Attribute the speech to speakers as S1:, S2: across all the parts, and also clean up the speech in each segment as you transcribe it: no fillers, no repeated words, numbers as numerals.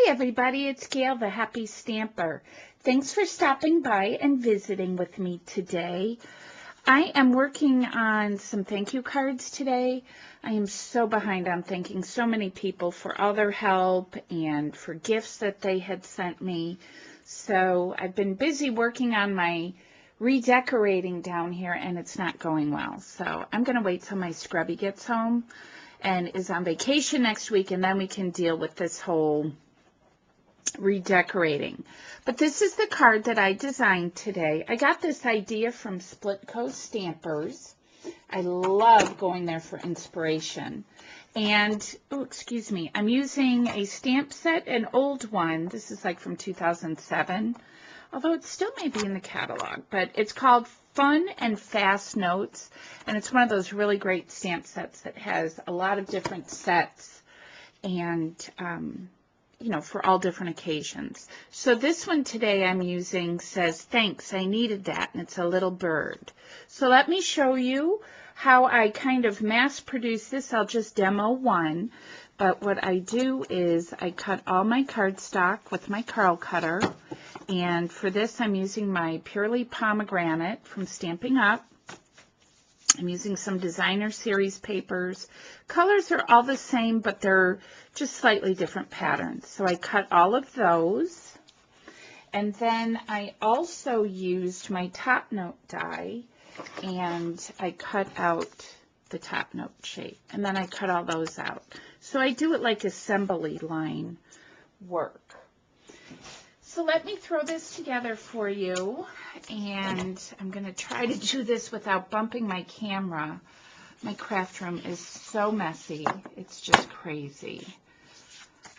S1: everybody, it's Gail, the Happy Stamper. Thanks for stopping by and visiting with me today. I am working on some thank you cards today. I am so behind on thanking so many people for all their help and for gifts that they had sent me. So I've been busy working on my redecorating down here and it's not going well. So I'm going to wait till my scrubby gets home and is on vacation next week, and then we can deal with this whole redecorating. But this is the card that I designed today. I got this idea from Split Coast Stampers. I love going there for inspiration. And, oh, excuse me, I'm using a stamp set, an old one. This is like from 2007, although it still may be in the catalog. But it's called Fun and Fast Notes, and it's one of those really great stamp sets that has a lot of different sets and you know, for all different occasions. So this one today I'm using says, "Thanks, I needed that," and it's a little bird. So let me show you how I kind of mass produce this. I'll just demo one, but what I do is I cut all my cardstock with my Carl cutter, and for this I'm using my Purely Pomegranate from Stampin' Up. I'm using some designer series papers. Colors are all the same, but they're just slightly different patterns. So I cut all of those. And then I also used my top note die, and I cut out the top note shape. And then I cut all those out. So I do it like assembly line work. So let me throw this together for you, and I'm going to try to do this without bumping my camera. My craft room is so messy, it's just crazy.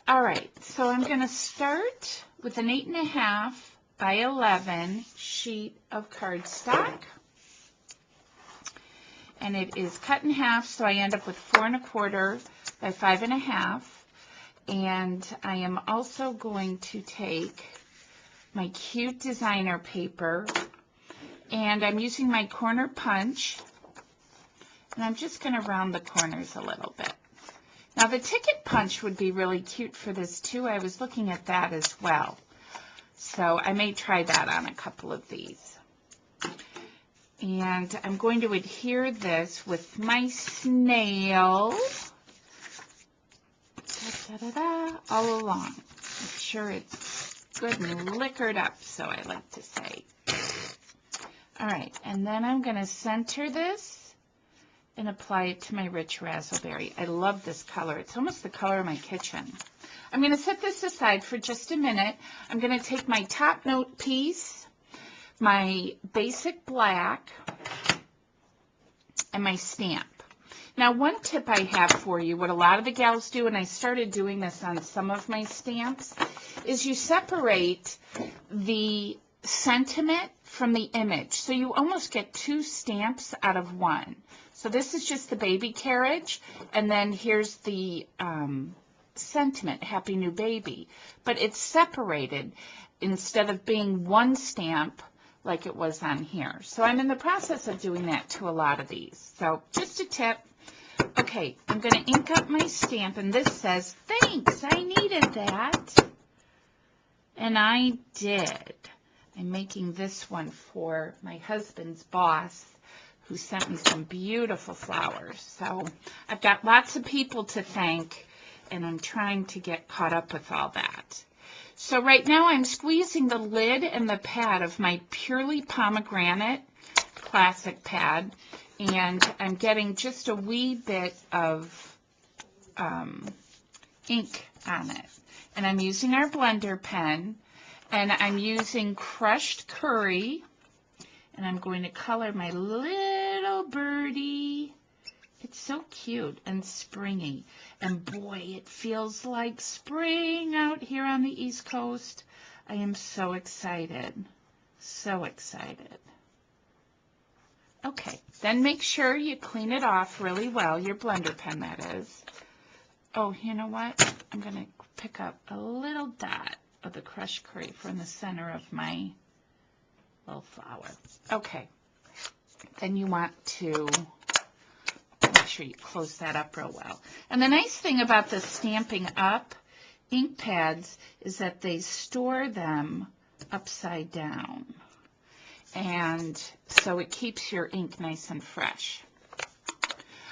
S1: All right, so I'm going to start with an 8.5 by 11 sheet of cardstock, and it is cut in half, so I end up with 4.25 by 5.5, and I am also going to take my cute designer paper, and I'm using my corner punch, and I'm just going to round the corners a little bit. Now the ticket punch would be really cute for this too. I was looking at that as well, so I may try that on a couple of these. And I'm going to adhere this with my snail all along. Make sure it's good and liquored up, so I like to say. All right, and then I'm going to center this and apply it to my rich raspberry. I love this color. It's almost the color of my kitchen. I'm going to set this aside for just a minute. I'm going to take my top note piece, my basic black, and my stamp. Now, one tip I have for you, what a lot of the gals do, and I started doing this on some of my stamps, is you separate the sentiment from the image. So you almost get two stamps out of one. So this is just the baby carriage, and then here's the sentiment, Happy New Baby. But it's separated instead of being one stamp like it was on here. So I'm in the process of doing that to a lot of these. So just a tip. Okay, I'm going to ink up my stamp, and this says, "Thanks, I needed that." And I did. I'm making this one for my husband's boss, who sent me some beautiful flowers. So I've got lots of people to thank, and I'm trying to get caught up with all that. So right now I'm squeezing the lid and the pad of my Purely Pomegranate classic pad, and I'm getting just a wee bit of ink on it. And I'm using our blender pen, and I'm using crushed curry, and I'm going to color my little birdie. It's so cute and springy, and boy, it feels like spring out here on the East Coast. I am so excited, so excited. Okay, then make sure you clean it off really well, your blender pen, that is. Oh, you know what? I'm going to pick up a little dot of the crushed curry from the center of my little flower. Okay, then you want to make sure you close that up real well. And the nice thing about the Stampin' Up ink pads is that they store them upside down. And so it keeps your ink nice and fresh.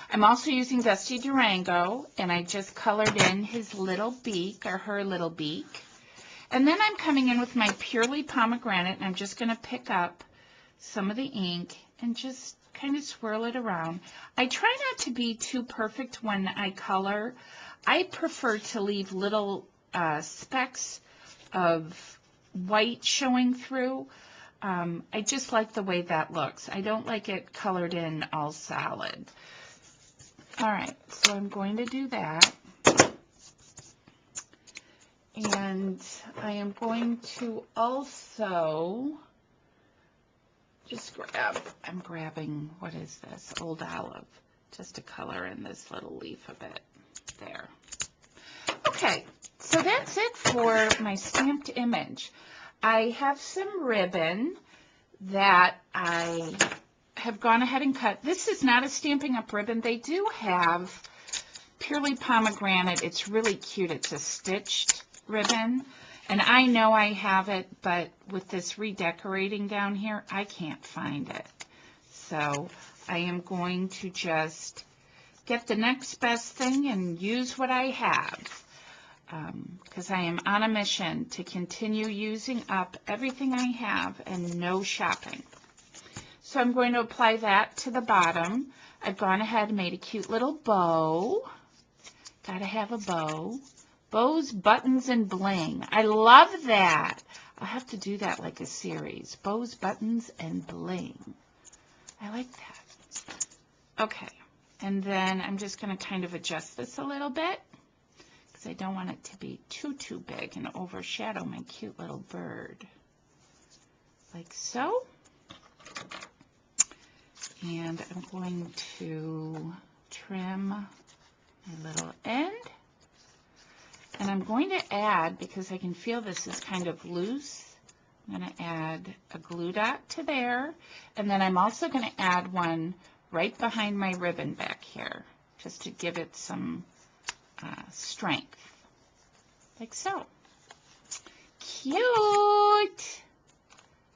S1: I'm also using Dusty Durango, and I just colored in his little beak, or her little beak. And then I'm coming in with my Purely Pomegranate, and I'm just going to pick up some of the ink and just kind of swirl it around. I try not to be too perfect when I color. I prefer to leave little specks of white showing through. I just like the way that looks. I don't like it colored in all solid. All right, so I'm going to do that. And I am going to also just I'm grabbing, what is this, Old Olive, just to color in this little leaf a bit there. Okay, so that's it for my stamped image. I have some ribbon that I have gone ahead and cut. This is not a Stampin' Up! Ribbon. They do have Purely Pomegranate. It's really cute. It's a stitched ribbon. And I know I have it, but with this redecorating down here, I can't find it. So I am going to just get the next best thing and use what I have. Because I am on a mission to continue using up everything I have and no shopping. So I'm going to apply that to the bottom. I've gone ahead and made a cute little bow. Gotta have a bow. Bows, buttons, and bling. I love that. I'll have to do that like a series. Bows, buttons, and bling. I like that. Okay. And then I'm just going to kind of adjust this a little bit because I don't want it to be too big and overshadow my cute little bird. Like so. And I'm going to trim my little end. And I'm going to add, because I can feel this is kind of loose, I'm going to add a glue dot to there. And then I'm also going to add one right behind my ribbon back here, just to give it some strength. Like so. Cute!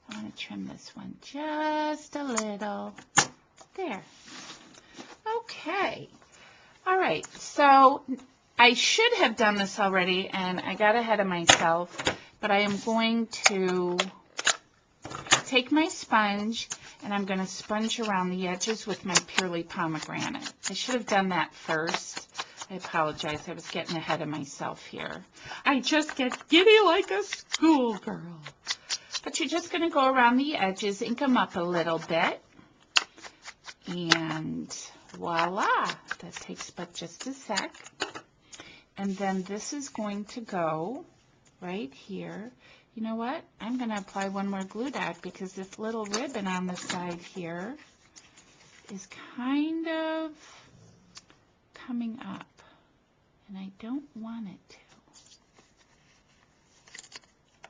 S1: I want to trim this one just a little. There. Okay. All right. So I should have done this already, and I got ahead of myself, but I am going to take my sponge, and I'm going to sponge around the edges with my Purely Pomegranate. I should have done that first. I apologize. I was getting ahead of myself here. I just get giddy like a schoolgirl. But you're just going to go around the edges, ink them up a little bit, and voila. That takes but just a sec. And then this is going to go right here. You know what? I'm going to apply one more glue dot because this little ribbon on the side here is kind of coming up. And I don't want it to.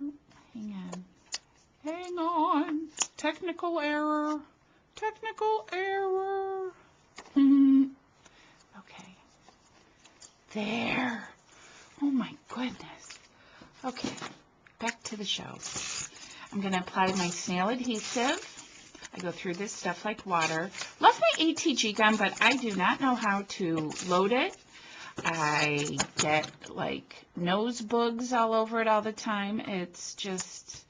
S1: Oh, hang on. Hang on. Technical error. Technical error. Okay. There. Oh my goodness. Okay. Back to the show. I'm going to apply my snail adhesive. I go through this stuff like water. Love my ATG gun, but I do not know how to load it. I get like nose bugs all over it all the time. It's just,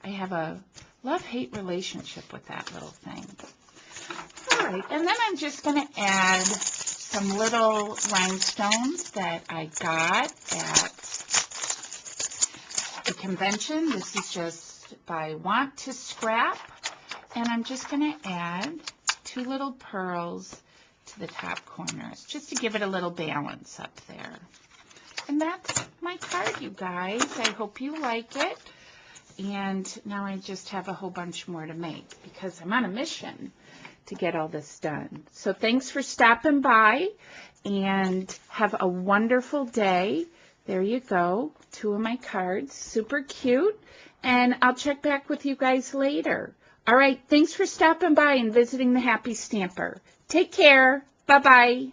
S1: I have a love-hate relationship with that little thing. All right, and then I'm just going to add some little rhinestones that I got at the convention. This is just by Want to Scrap. And I'm just going to add 2 little pearls to the top corners, just to give it a little balance up there. And that's my card, you guys. I hope you like it. And now I just have a whole bunch more to make because I'm on a mission to get all this done. So thanks for stopping by, and have a wonderful day. There you go. 2 of my cards. Super cute. And I'll check back with you guys later. All right. Thanks for stopping by and visiting the Happy Stamper. Take care. Bye-bye.